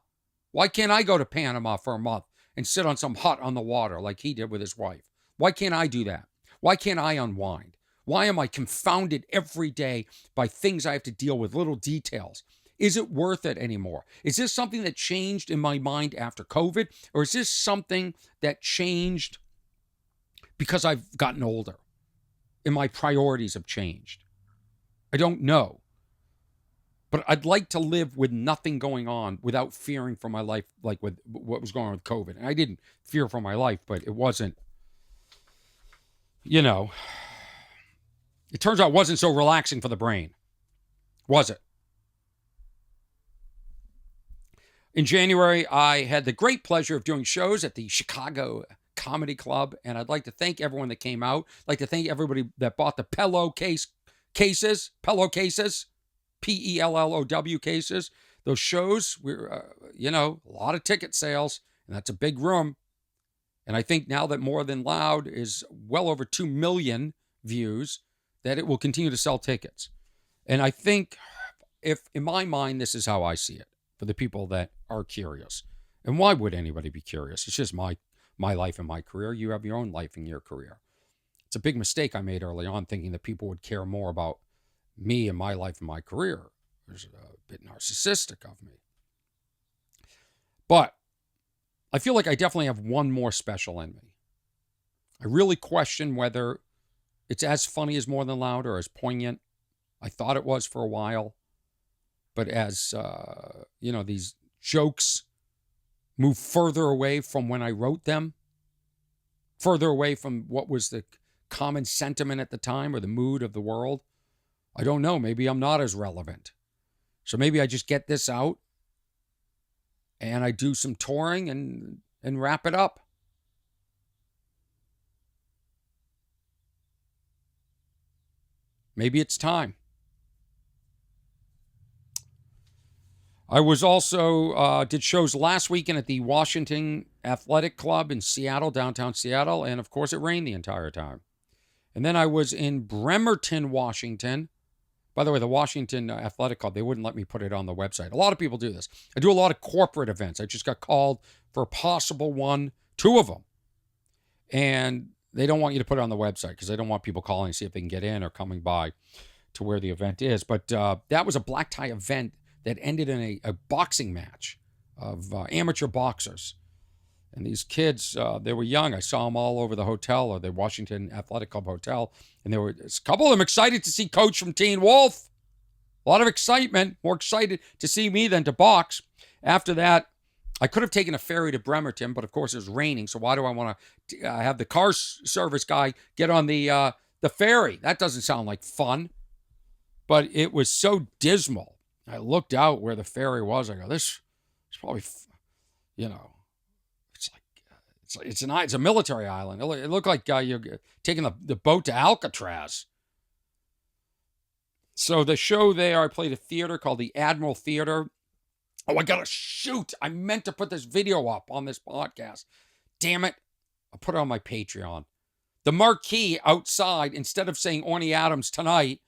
Why can't I go to Panama for a month and sit on some hut on the water like he did with his wife? Why can't I do that? Why can't I unwind? Why am I confounded every day by things I have to deal with, little details? Is it worth it anymore? Is this something that changed in my mind after COVID? Or is this something that changed because I've gotten older and my priorities have changed? I don't know. But I'd like to live with nothing going on without fearing for my life, like with what was going on with COVID. And I didn't fear for my life, but it wasn't, it turns out it wasn't so relaxing for the brain. Was it? In January, I had the great pleasure of doing shows at the Chicago Comedy Club, and I'd like to thank everyone that came out. I'd like to thank everybody that bought the pillowcase cases, PELLOW cases. Those shows, we're, a lot of ticket sales, and that's a big room. And I think now that More Than Loud is well over 2 million views, that it will continue to sell tickets. And I think, if in my mind, this is how I see it for the people that are curious. And why would anybody be curious? It's just my life and my career. You have your own life and your career. It's a big mistake I made early on, thinking that people would care more about me and my life and my career. It was a bit narcissistic of me. But I feel like I definitely have one more special in me. I really question whether It's as funny as More Than Loud, or as poignant. I thought it was for a while. But as, these jokes move further away from when I wrote them, further away from what was the common sentiment at the time or the mood of the world, I don't know. Maybe I'm not as relevant. So maybe I just get this out and I do some touring and wrap it up. Maybe it's time. I was also, did shows last weekend at the Washington Athletic Club in Seattle, downtown Seattle, and of course it rained the entire time. And then I was in Bremerton, Washington. By the way, the Washington Athletic Club, they wouldn't let me put it on the website. A lot of people do this. I do a lot of corporate events. I just got called for a possible one, 2 of them. And they don't want you to put it on the website because they don't want people calling to see if they can get in or coming by to where the event is. But that was a black tie event that ended in a boxing match of amateur boxers. And these kids, they were young. I saw them all over the hotel, or the Washington Athletic Club hotel. And there were a couple of them excited to see Coach from Teen Wolf. A lot of excitement, more excited to see me than to box. After that, I could have taken a ferry to Bremerton, but of course it was raining. So why do I want to have the car service guy get on the ferry? That doesn't sound like fun. But it was so dismal. I looked out where the ferry was. I go, this is probably, it's a military island. It looked like you're taking the boat to Alcatraz. So the show there, I played a theater called the Admiral Theater. Oh, I gotta shoot. I meant to put this video up on this podcast. Damn it. I'll put it on my Patreon. The marquee outside, instead of saying Orny Adams tonight,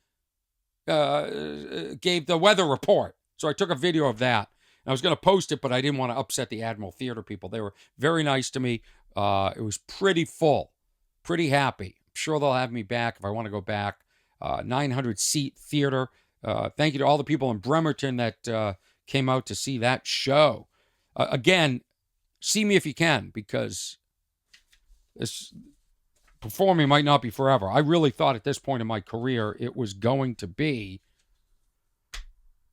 gave the weather report. So I took a video of that. I was going to post it, but I didn't want to upset the Admiral Theater people. They were very nice to me. It was pretty full, pretty happy. I'm sure they'll have me back if I want to go back. 900-seat theater. Thank you to all the people in Bremerton that came out to see that show. Again, see me if you can, because this performing might not be forever. I really thought at this point in my career it was going to be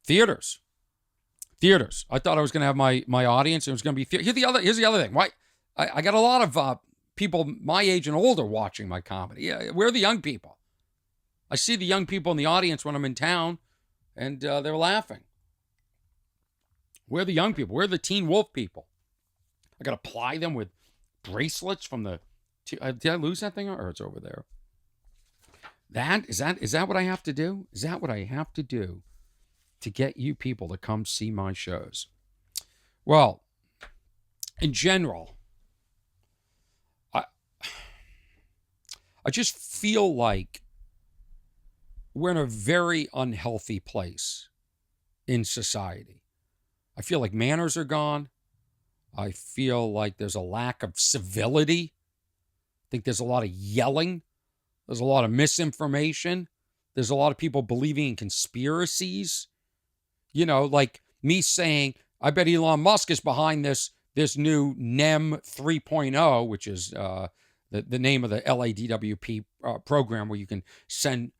theaters. I thought I was going to have my audience. It was going to be theater. Here's the other thing. Why I got a lot of people my age and older watching my comedy. Yeah, we're the young people. I see the young people in the audience when I'm in town, and they're laughing. We're the young people. We're the Teen Wolf people. I got to ply them with bracelets from the. Did I lose that thing, or it's over there? Is that what I have to do? Is that what I have to do to get you people to come see my shows? Well, in general, I just feel like we're in a very unhealthy place in society. I feel like manners are gone. I feel like there's a lack of civility. I think there's a lot of yelling. There's a lot of misinformation. There's a lot of people believing in conspiracies. Like me saying, I bet Elon Musk is behind this new NEM 3.0, which is the name of the LADWP program, where you can send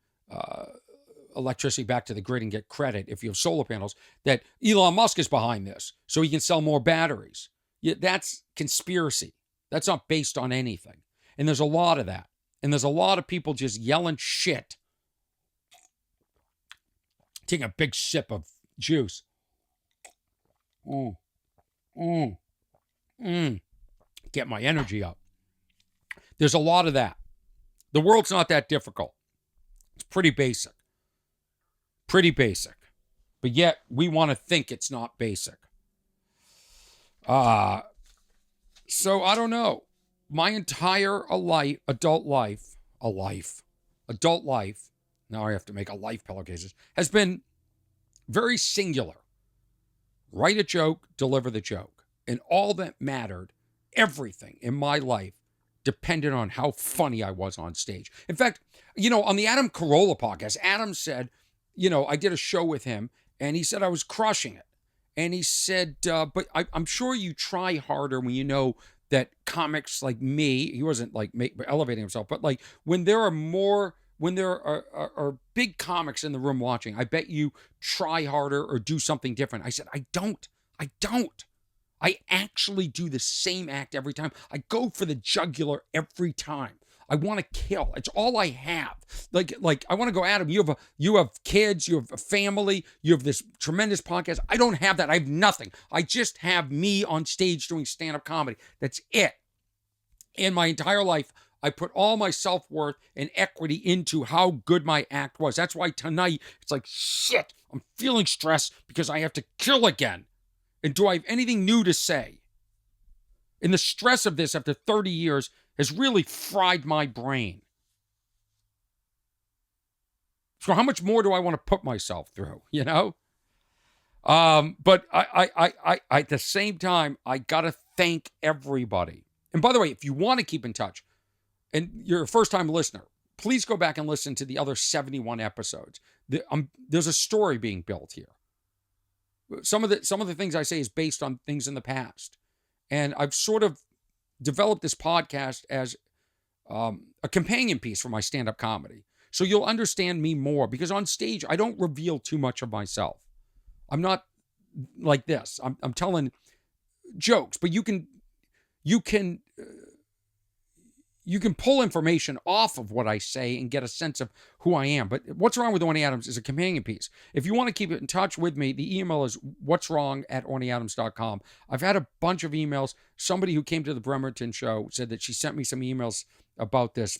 electricity back to the grid and get credit if you have solar panels, that Elon Musk is behind this so he can sell more batteries. Yeah, that's conspiracy. That's not based on anything. And there's a lot of that. And there's a lot of people just yelling shit. Taking a big sip of juice. Get my energy up. There's a lot of that. The world's not that difficult. It's pretty basic. But yet, we want to think it's not basic. So, I don't know. My entire adult life, now I have to make a life pillowcases, has been very singular. Write a joke, deliver the joke. And all that mattered, everything in my life, depended on how funny I was on stage. In fact, on the Adam Carolla podcast, Adam said, I did a show with him, and he said I was crushing it. And he said, but I'm sure you try harder when you know that comics like me, he wasn't like elevating himself, but like when there are more when there are big comics in the room watching, I bet you try harder or do something different. I said, I don't. I actually do the same act every time. I go for the jugular every time. I want to kill. It's all I have. Like I want to go, Adam, you have kids, you have a family, you have this tremendous podcast. I don't have that. I have nothing. I just have me on stage doing stand-up comedy. That's it. In my entire life, I put all my self-worth and equity into how good my act was. That's why tonight, it's like, shit, I'm feeling stressed because I have to kill again. And do I have anything new to say? And the stress of this after 30 years has really fried my brain. So how much more do I want to put myself through, you know? But I at the same time, I got to thank everybody. And by the way, if you want to keep in touch, and you're a first-time listener, please go back and listen to the other 71 episodes. There's a story being built here. Some of the things I say is based on things in the past. And I've sort of developed this podcast as a companion piece for my stand-up comedy. So you'll understand me more, because on stage, I don't reveal too much of myself. I'm not like this. I'm telling jokes, but you can pull information off of what I say and get a sense of who I am. But What's Wrong with Orny Adams is a companion piece. If you want to keep in touch with me, the email is what'swrong@ornyadams.com. I've had a bunch of emails. Somebody who came to the Bremerton show said that she sent me some emails about this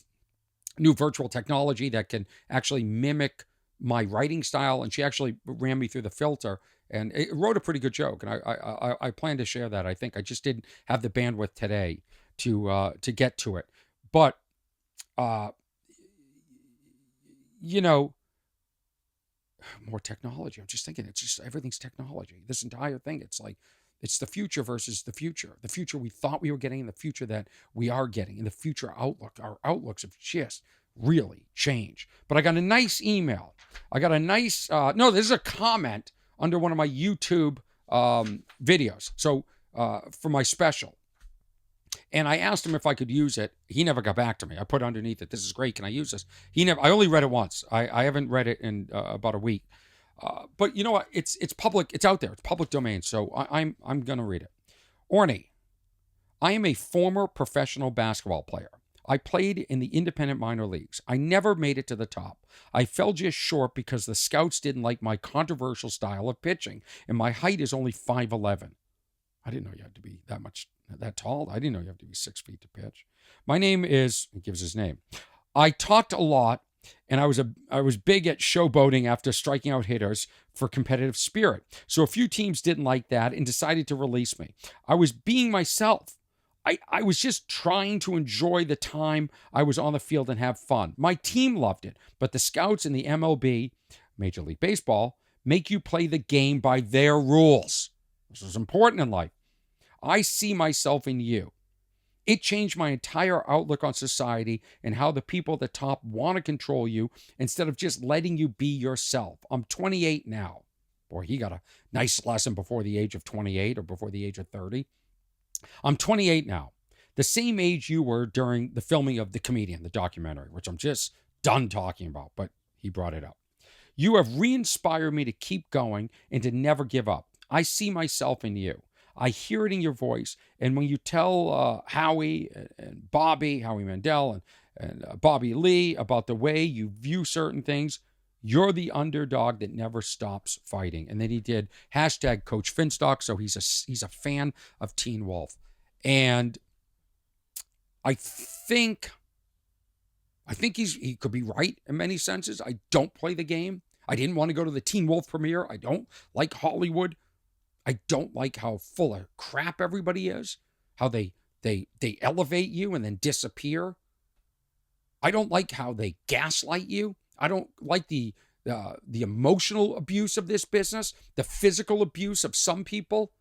new virtual technology that can actually mimic my writing style. And she actually ran me through the filter and it wrote a pretty good joke. And I plan to share that. I think I just didn't have the bandwidth today to get to it. But, more technology. I'm just thinking, it's just everything's technology. This entire thing, it's like, it's the future versus the future. The future we thought we were getting and the future that we are getting. And the future outlook, our outlooks have just really changed. But I got a nice email. I got a nice, this is a comment under one of my YouTube videos. So for my special. And I asked him if I could use it. He never got back to me. I put underneath it, this is great, can I use this? I only read it once. I haven't read it in about a week. But you know what? It's public. It's out there. It's public domain. So I'm going to read it. Orny, I am a former professional basketball player. I played in the independent minor leagues. I never made it to the top. I fell just short because the scouts didn't like my controversial style of pitching, and my height is only 5'11". I didn't know you had to be that tall. I didn't know you have to be 6 feet to pitch. My name is, he gives his name. I talked a lot, and I was big at showboating after striking out hitters for competitive spirit. So a few teams didn't like that and decided to release me. I was being myself. I was just trying to enjoy the time I was on the field and have fun. My team loved it, but the scouts in the MLB, Major League Baseball, make you play the game by their rules. This is important in life. I see myself in you. It changed my entire outlook on society and how the people at the top want to control you instead of just letting you be yourself. I'm 28 now. Boy, he got a nice lesson before the age of 28 or before the age of 30. I'm 28 now. The same age you were during the filming of The Comedian, the documentary, which I'm just done talking about, but he brought it up. You have re-inspired me to keep going and to never give up. I see myself in you. I hear it in your voice. And when you tell Howie and Bobby, Howie Mandel and Bobby Lee about the way you view certain things, you're the underdog that never stops fighting. And then he did hashtag Coach Finstock. So he's a fan of Teen Wolf. And I think he could be right in many senses. I don't play the game. I didn't want to go to the Teen Wolf premiere. I don't like Hollywood. I don't like how full of crap everybody is, how they elevate you and then disappear. I don't like how they gaslight you. I don't like the emotional abuse of this business, the physical abuse of some people.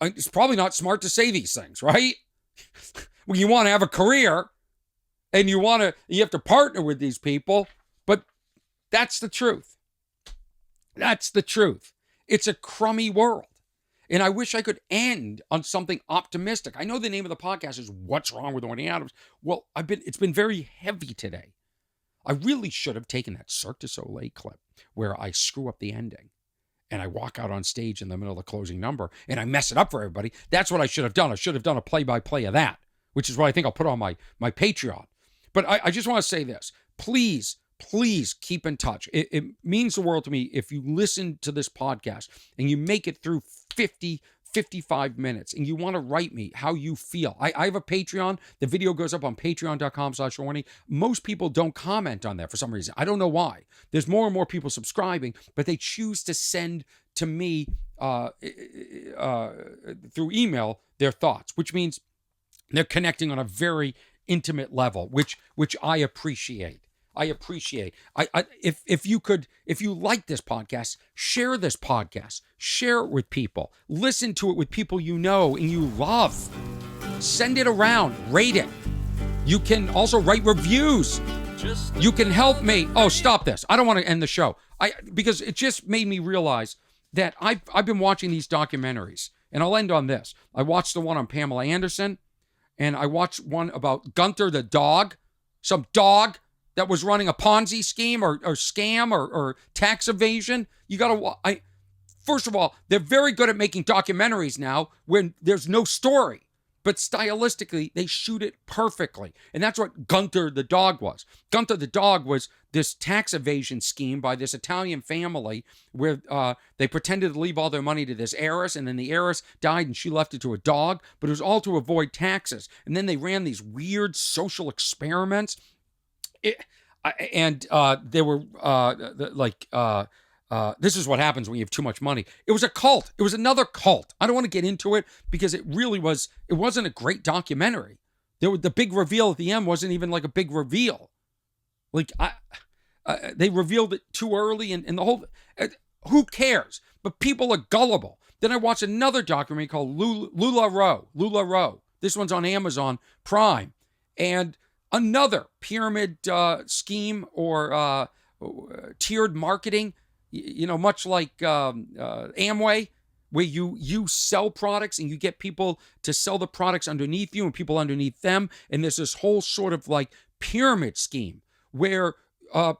It's probably not smart to say these things, right? When you want to have a career and you have to partner with these people, but that's the truth. That's the truth. It's a crummy world. And I wish I could end on something optimistic. I know the name of the podcast is What's Wrong with Orny Adams? Well, it's been very heavy today. I really should have taken that Cirque du Soleil clip where I screw up the ending and I walk out on stage in the middle of the closing number and I mess it up for everybody. That's what I should have done. I should have done a play-by-play of that, which is what I think I'll put on my Patreon. But I just want to say this. Please keep in touch. It means the world to me if you listen to this podcast and you make it through 55 minutes and you want to write me how you feel. I have a Patreon. The video goes up on patreon.com/Orny. Most people don't comment on that for some reason. I don't know why. There's more and more people subscribing, but they choose to send to me through email their thoughts, which means they're connecting on a very intimate level, which I appreciate. If you like this podcast, share this podcast, share it with people, listen to it with people you know and you love, send it around, rate it. You can also write reviews. You can help me. Oh, stop this. I don't want to end the show. Because it just made me realize that I've been watching these documentaries, and I'll end on this. I watched the one on Pamela Anderson, and I watched one about Gunther the dog, some dog that was running a Ponzi scheme or scam or tax evasion. You got to, first of all, they're very good at making documentaries now when there's no story, but stylistically, they shoot it perfectly. And that's what Gunther the dog was. Gunther the dog was this tax evasion scheme by this Italian family where they pretended to leave all their money to this heiress, and then the heiress died and she left it to a dog, but it was all to avoid taxes. And then they ran these weird social experiments. This is what happens when you have too much money. It was a cult. It was another cult. I don't want to get into it because it wasn't a great documentary. The big reveal at the end wasn't even like a big reveal. They revealed it too early and the whole, who cares? But people are gullible. Then I watched another documentary called LuLaRoe. This one's on Amazon Prime. And another pyramid scheme or tiered marketing, much like Amway, where you sell products and you get people to sell the products underneath you and people underneath them. And there's this whole sort of like pyramid scheme where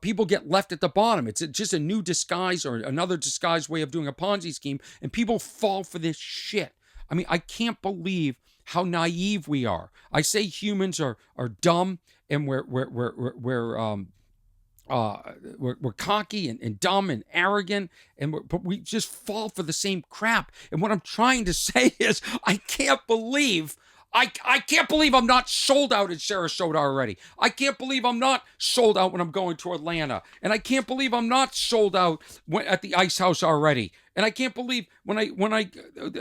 people get left at the bottom. It's just a new disguise or another disguised way of doing a Ponzi scheme. And people fall for this shit. I mean, I can't believe how naive we are. I say humans are dumb and we're cocky and dumb and arrogant, but we just fall for the same crap. And what I'm trying to say is, I can't believe I'm not sold out in Sarasota already. I can't believe I'm not sold out when I'm going to Atlanta. And I can't believe I'm not sold out at the Ice House already. And I can't believe when I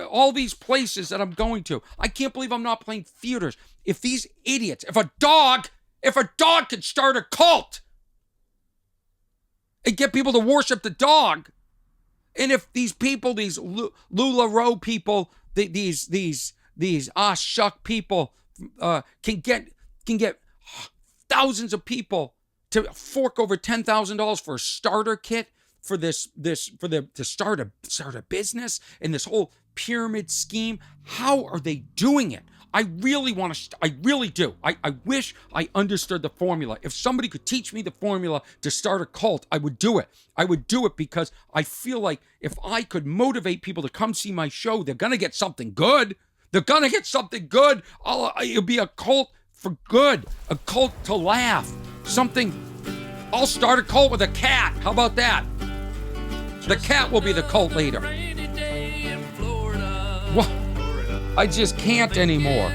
all these places that I'm going to, I can't believe I'm not playing theaters. If these idiots, if a dog could start a cult and get people to worship the dog, and if these people, these LuLaRoe people, these shuck people can get thousands of people to fork over $10,000 for a starter kit for to start a business in this whole pyramid scheme. How are they doing it? I really do. I wish I understood the formula. If somebody could teach me the formula to start a cult, I would do it. I would do it because I feel like if I could motivate people to come see my show, they're going to get something good. They're going to get something good. It'll be a cult for good, a cult to laugh. I'll start a cult with a cat. How about that? The cat will be the cult leader. What? I just can't anymore.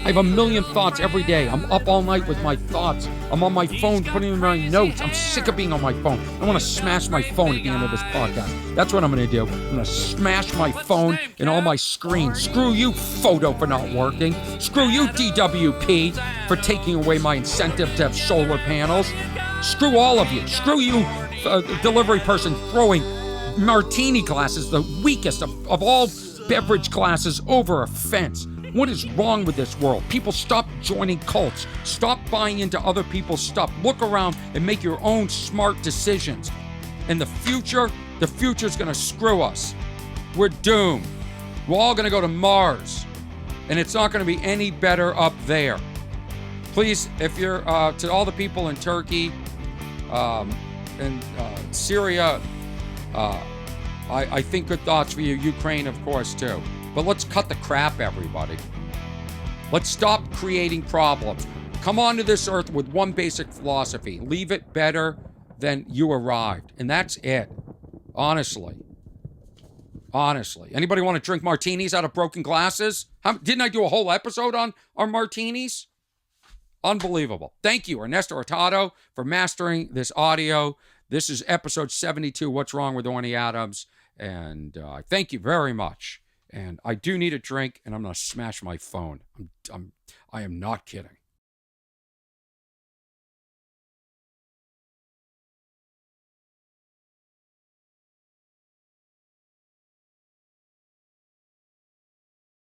I have a million thoughts every day. I'm up all night with my thoughts. I'm on my phone putting in my notes. I'm sick of being on my phone. I want to smash my phone at the end of this podcast. That's what I'm going to do. I'm going to smash my phone and all my screens. Screw you, photo, for not working. Screw you, DWP, for taking away my incentive to have solar panels. Screw all of you. Screw you, delivery person throwing martini glasses, the weakest of all beverage glasses, over a fence. What is wrong with this world? People, stop joining cults. Stop buying into other people's stuff. Look around and make your own smart decisions. And the future's going to screw us. We're doomed. We're all going to go to Mars, and it's not going to be any better up there. Please, if you're to all the people in Turkey and Syria, I think good thoughts for you. Ukraine, of course, too. But let's cut the crap, everybody. Let's stop creating problems. Come onto this earth with one basic philosophy. Leave it better than you arrived. And that's it. Honestly. Honestly. Anybody want to drink martinis out of broken glasses? Didn't I do a whole episode on our martinis? Unbelievable. Thank you, Ernesto Hurtado, for mastering this audio. This is episode 72, What's Wrong with Orny Adams. And thank you very much. And I do need a drink, and I'm going to smash my phone. I am not kidding.